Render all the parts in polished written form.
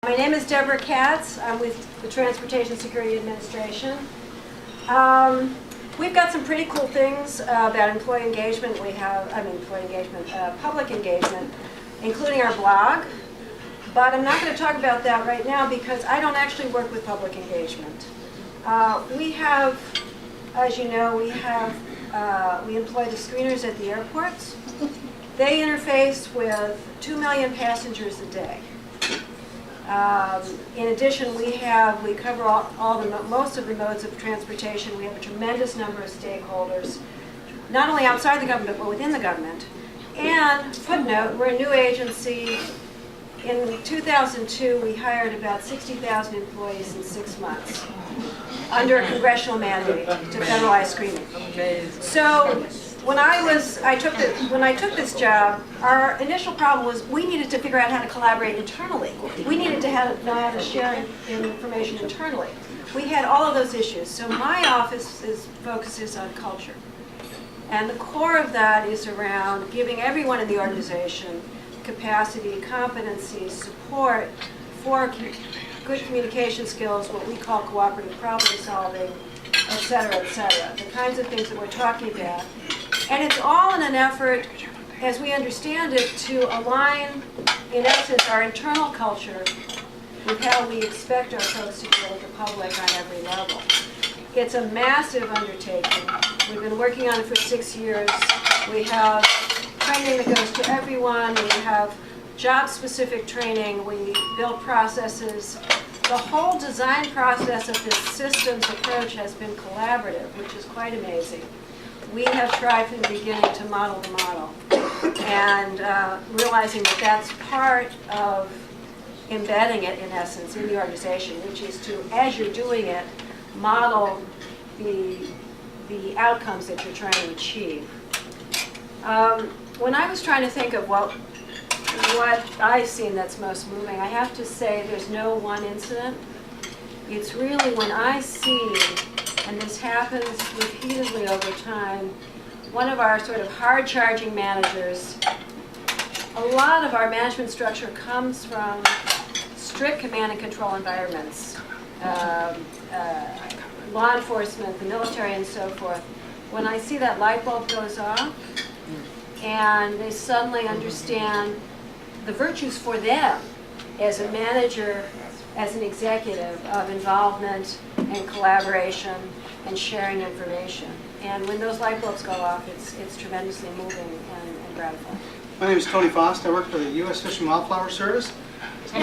My name is Deborah Katz. I'm with the Transportation Security Administration. We've got some pretty cool things about employee engagement. We have, public engagement, including our blog. But I'm not going to talk about that right now because I don't actually work with public engagement. We have, as you know, we employ the screeners at the airports. They interface with 2 million passengers a day. In addition, we cover most of the modes of transportation. We have a tremendous number of stakeholders, not only outside the government, but within the government. And footnote, we're a new agency. In 2002, we hired about 60,000 employees in 6 months under a congressional mandate to federalize screening. So when I took this job, our initial problem was we needed to figure out how to collaborate internally. We needed to know how to share information internally. We had all of those issues. So my office focuses on culture. And the core of that is around giving everyone in the organization capacity, competency, support for good communication skills, what we call cooperative problem solving, et cetera, the kinds of things that we're talking about. And it's all in an effort, as we understand it, to align, in essence, our internal culture with how we expect our folks to deal with the public on every level. It's a massive undertaking. We've been working on it for 6 years. We have training that goes to everyone. We have job-specific training. We build processes. The whole design process of this systems approach has been collaborative, which is quite amazing. We have tried from the beginning to model the model, and realizing that that's part of embedding it, in essence, in the organization, which is to, as you're doing it, model the outcomes that you're trying to achieve. When I was trying to think of what I've seen that's most moving, I have to say there's no one incident. It's really when I see, and this happens repeatedly over time, one of our sort of hard-charging managers, a lot of our management structure comes from strict command and control environments, law enforcement, the military, and so forth. When I see that light bulb goes off, and they suddenly understand the virtues for them as a manager, as an executive, of involvement and collaboration and sharing information. And when those light bulbs go off, it's tremendously moving and gratifying. My name is Tony Faust. I work for the U.S. Fish and Wildflower Service. We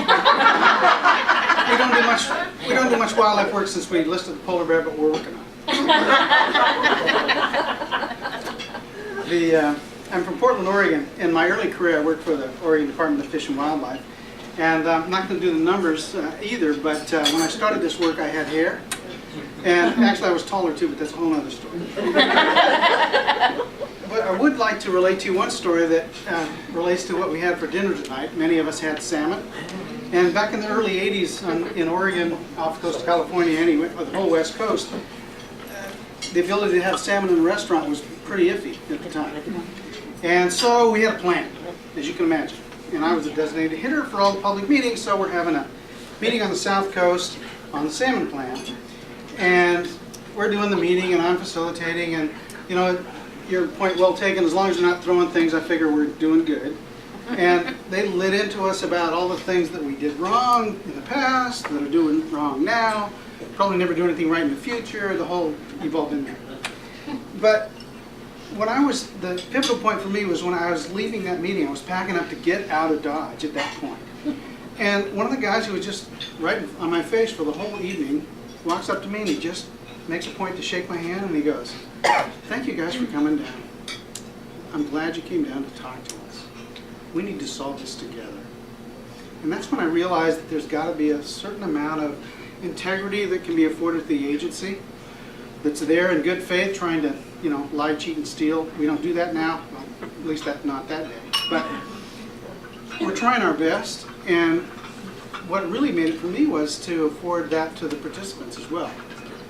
don't do much wildlife work since we listed the polar bear, but we're working on it. I'm from Portland, Oregon. In my early career, I worked for the Oregon Department of Fish and Wildlife. And I'm not going to do the numbers either, but when I started this work, I had hair. And actually, I was taller too, but that's a whole other story. But I would like to relate to you one story that relates to what we had for dinner tonight. Many of us had salmon. And back in the early 80s in Oregon, off the coast of California, anyway, or the whole West Coast, the ability to have salmon in a restaurant was pretty iffy at the time. And so we had a plan, as you can imagine. And I was a designated hitter for all the public meetings, so we're having a meeting on the South Coast on the salmon plan. And we're doing the meeting, and I'm facilitating, and you know, your point well taken, as long as you're not throwing things, I figure we're doing good. And they lit into us about all the things that we did wrong in the past, that are doing wrong now, probably never do anything right in the future, the whole evolved in there. But the pivotal point for me was when I was leaving that meeting. I was packing up to get out of Dodge at that point. And one of the guys who was just right on my face for the whole evening walks up to me and he just makes a point to shake my hand and he goes, "Thank you guys for coming down. I'm glad you came down to talk to us. We need to solve this together." And that's when I realized that there's got to be a certain amount of integrity that can be afforded to the agency that's there in good faith trying to, you know, lie, cheat, and steal. We don't do that now, well, at least not that day. But we're trying our best, and what really made it for me was to afford that to the participants as well,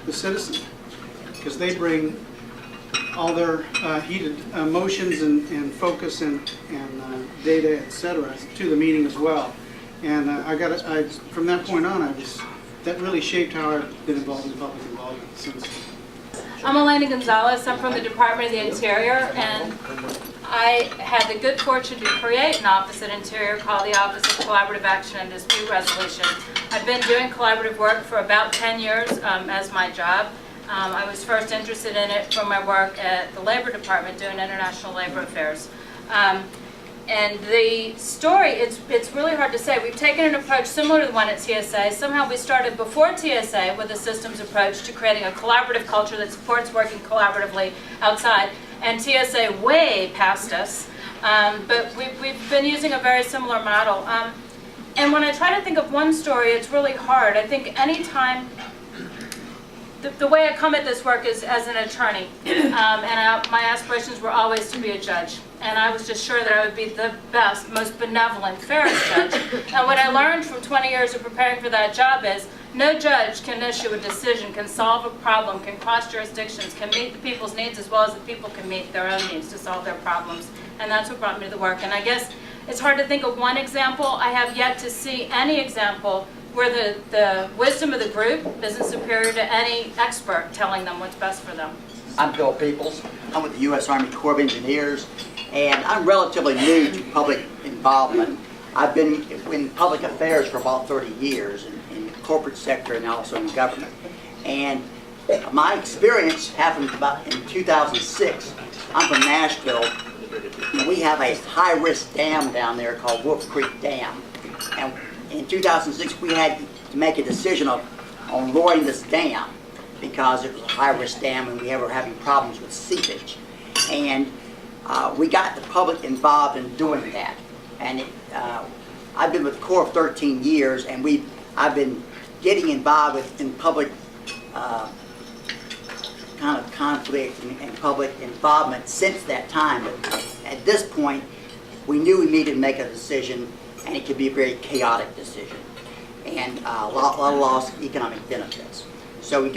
the citizens, because they bring all their heated emotions and focus and data, etc., to the meeting as well. And from that point on, that really shaped how I've been involved in public involvement since. I'm Elena Gonzalez. I'm from the Department of the Interior, and I had the good fortune to create an office at Interior called the Office of Collaborative Action and Dispute Resolution. I've been doing collaborative work for about 10 years as my job. I was first interested in it from my work at the Labor Department doing international labor affairs. And the story, it's really hard to say. We've taken an approach similar to the one at TSA. Somehow we started before TSA with a systems approach to creating a collaborative culture that supports working collaboratively outside. And TSA way past us. But we've been using a very similar model. And when I try to think of one story, it's really hard. I think any time, the way I come at this work is as an attorney. My aspirations were always to be a judge. And I was just sure that I would be the best, most benevolent, fairest judge. And what I learned from 20 years of preparing for that job is no judge can issue a decision, can solve a problem, can cross jurisdictions, can meet the people's needs as well as the people can meet their own needs to solve their problems. And that's what brought me to the work. And I guess it's hard to think of one example. I have yet to see any example where the wisdom of the group isn't superior to any expert telling them what's best for them. I'm Bill Peoples. I'm with the U.S. Army Corps of Engineers, and I'm relatively new to public involvement. I've been in public affairs for about 30 years in the corporate sector and also in government. And my experience happened about in 2006. I'm from Nashville, and we have a high-risk dam down there called Wolf Creek Dam. And in 2006, we had to make a decision on lowering this dam because it was a high-risk dam and we were having problems with seepage. And we got the public involved in doing that. And I've been with the Corps 13 years, and I've been getting involved in public kind of conflict and public involvement since that time. But at this point, we knew we needed to make a decision, and it could be a very chaotic decision, and a lot of lost economic benefits. So we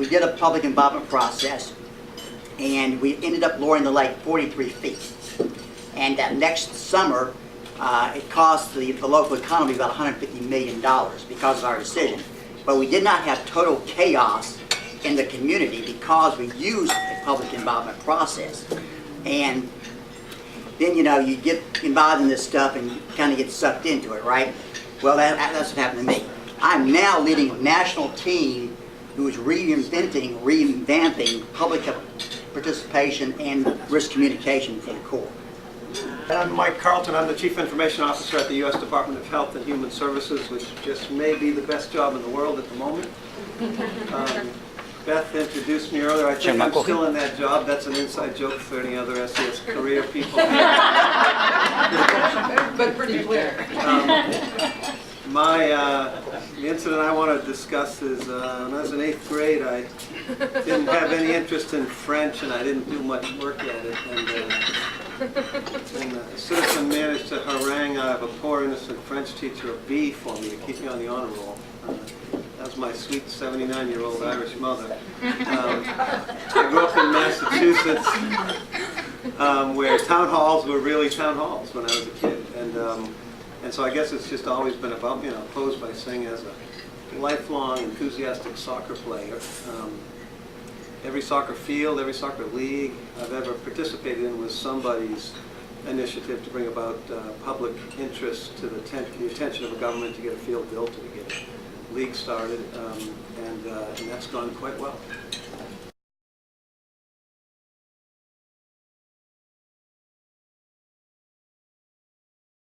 did a public involvement process, and we ended up lowering the lake 43 feet. And that next summer, it cost the local economy about $150 million because of our decision. But we did not have total chaos in the community because we used a public involvement process. And then, you get involved in this stuff and you kind of get sucked into it, right? Well, that's what happened to me. I'm now leading a national team who is revamping public participation and risk communication for the Corps. And I'm Mike Carlton. I'm the Chief Information Officer at the U.S. Department of Health and Human Services, which just may be the best job in the world at the moment. Beth introduced me earlier. I think I'm still in that job. That's an inside joke for any other SES career people. But pretty clear. The incident I want to discuss is when I was in 8th grade, I didn't have any interest in French, and I didn't do much work at it. And a citizen managed to harangue out of a poor, innocent French teacher a B for me to keep me on the honor roll. That was my sweet 79-year-old Irish mother. I grew up in Massachusetts, where town halls were really town halls when I was a kid. And so I guess it's just always been about, posed by saying as a lifelong enthusiastic soccer player, every soccer field, every soccer league I've ever participated in was somebody's initiative to bring about public interest to the attention of a government to get a field built or to get a league started, and that's gone quite well.